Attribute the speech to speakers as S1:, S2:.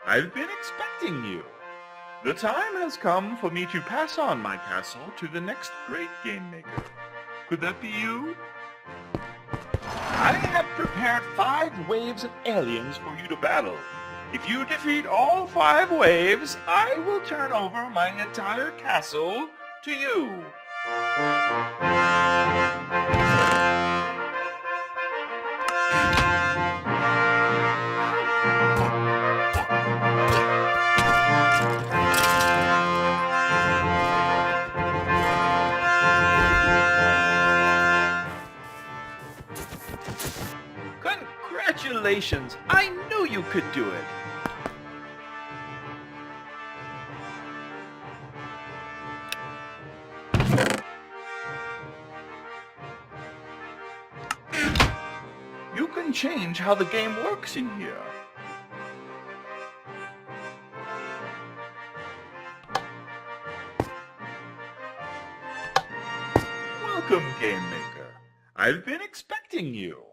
S1: I've been expecting you. The time has come for me to pass on my castle to the next great game maker. Could that be you? I have prepared 5 waves of aliens for you to battle. If you defeat all 5 waves, I will turn over my entire castle to you. Congratulations! I knew you could do it! You can change how the game works in here. Welcome, Gamemaker. I've been expecting you.